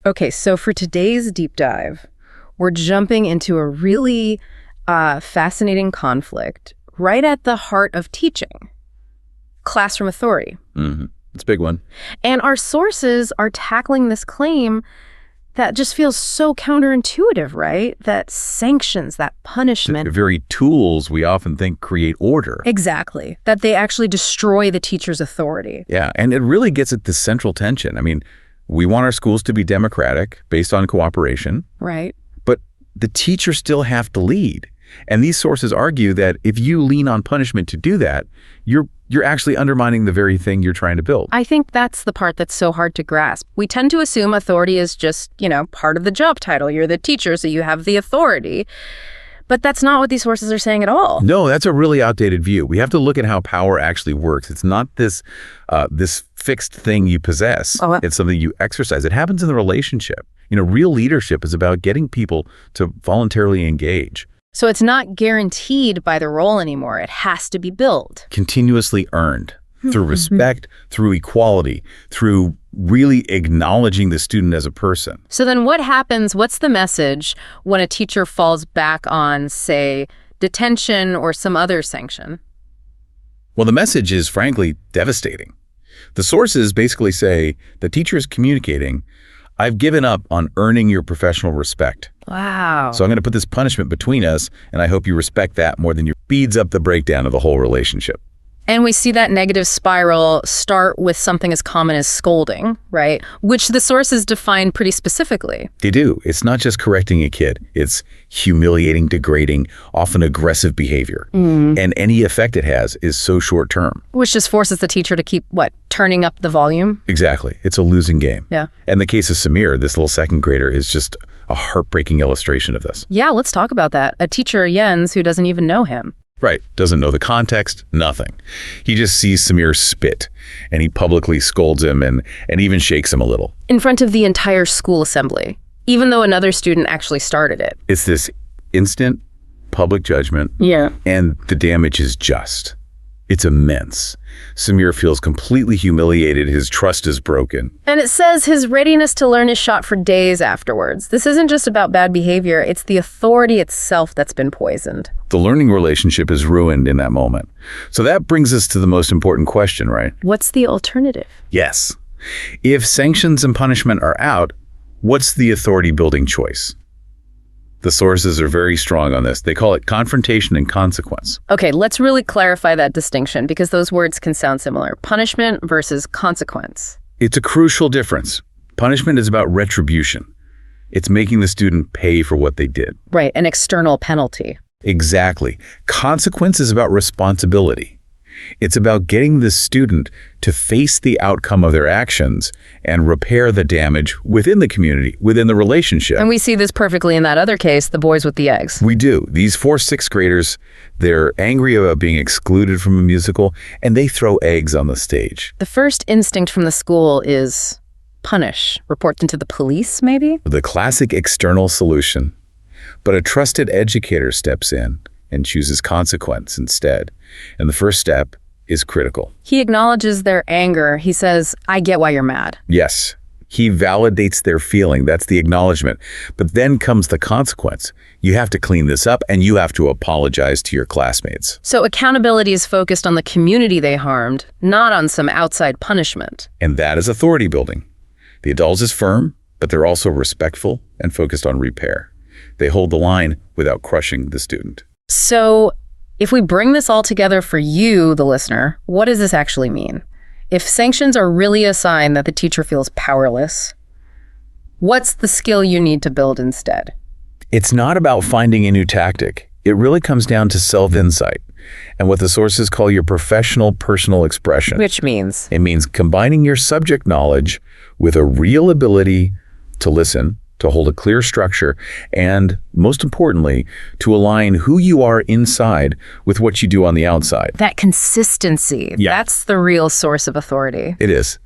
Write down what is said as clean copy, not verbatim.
Okay, so for today's deep dive, we're jumping into a really fascinating conflict right at the heart of teaching, classroom authority. It's a big one. And our sources are tackling this claim that just feels so counterintuitive, right? That sanctions, that punishment. The very tools we often think create order. Exactly. That they actually destroy the teacher's authority. Yeah, and it really gets at the central tension. I mean, we want our schools to be democratic, based on cooperation. Right. But the teachers still have to lead. And these sources argue that if you lean on punishment to do that, you're actually undermining the very thing you're trying to build. I think that's the part that's so hard to grasp. We tend to assume authority is just, part of the job title. You're the teacher, so you have the authority. But that's not what these sources are saying at all. No, that's a really outdated view. We have to look at how power actually works. It's not this fixed thing you possess. It's something you exercise. It happens in the relationship. Real leadership is about getting people to voluntarily engage. So it's not guaranteed by the role anymore. It has to be built. Continuously earned through respect, through equality, through really acknowledging the student as a person. So then what happens, what's the message when a teacher falls back on, say, detention or some other sanction? Well, the message is frankly devastating. The sources basically say the teacher is communicating, I've given up on earning your professional respect. Wow. So I'm going to put this punishment between us, and I hope you respect that more than you. Speeds up the breakdown of the whole relationship. And we see that negative spiral start with something as common as scolding, right? Which the sources define pretty specifically. They do. It's not just correcting a kid. It's humiliating, degrading, often aggressive behavior. And any effect it has is so short term. Which just forces the teacher to keep, turning up the volume? Exactly. It's a losing game. Yeah. And the case of Samir, this little second grader, is just a heartbreaking illustration of this. Yeah, let's talk about that. A teacher, Jens, who doesn't even know him. Right. Doesn't know the context, nothing. He just sees Samir spit, and he publicly scolds him and even shakes him a little. In front of the entire school assembly, even though another student actually started it. It's this instant public judgment. Yeah. And the damage is just. It's immense. Samir feels completely humiliated. His trust is broken. And it says his readiness to learn is shot for days afterwards. This isn't just about bad behavior. It's the authority itself that's been poisoned. The learning relationship is ruined in that moment. So that brings us to the most important question, right? What's the alternative? Yes. If sanctions and punishment are out, what's the authority-building choice? The sources are very strong on this. They call it confrontation and consequence. Okay, let's really clarify that distinction because those words can sound similar. Punishment versus consequence. It's a crucial difference. Punishment is about retribution. It's making the student pay for what they did. Right, an external penalty. Exactly. Consequence is about responsibility. It's about getting the student to face the outcome of their actions and repair the damage within the community, within the relationship. And we see this perfectly in that other case, the boys with the eggs. We do. These 4th, 6th graders, they're angry about being excluded from a musical, and they throw eggs on the stage. The first instinct from the school is punish. Report them to the police, maybe? The classic external solution. But a trusted educator steps in and chooses consequence instead. And the first step is critical. He acknowledges their anger. He says, I get why you're mad. Yes. He validates their feeling. That's the acknowledgement. But then comes the consequence. You have to clean this up and you have to apologize to your classmates. So accountability is focused on the community they harmed, not on some outside punishment. And that is authority building. The adult is firm, but they're also respectful and focused on repair. They hold the line without crushing the student. So if we bring this all together for you, the listener, what does this actually mean? If sanctions are really a sign that the teacher feels powerless, what's the skill you need to build instead? It's not about finding a new tactic. It really comes down to self-insight and what the sources call your professional personal expression. Which means? It means combining your subject knowledge with a real ability to listen, to hold a clear structure, and most importantly, to align who you are inside with what you do on the outside. That consistency, Yeah. That's the real source of authority. It is.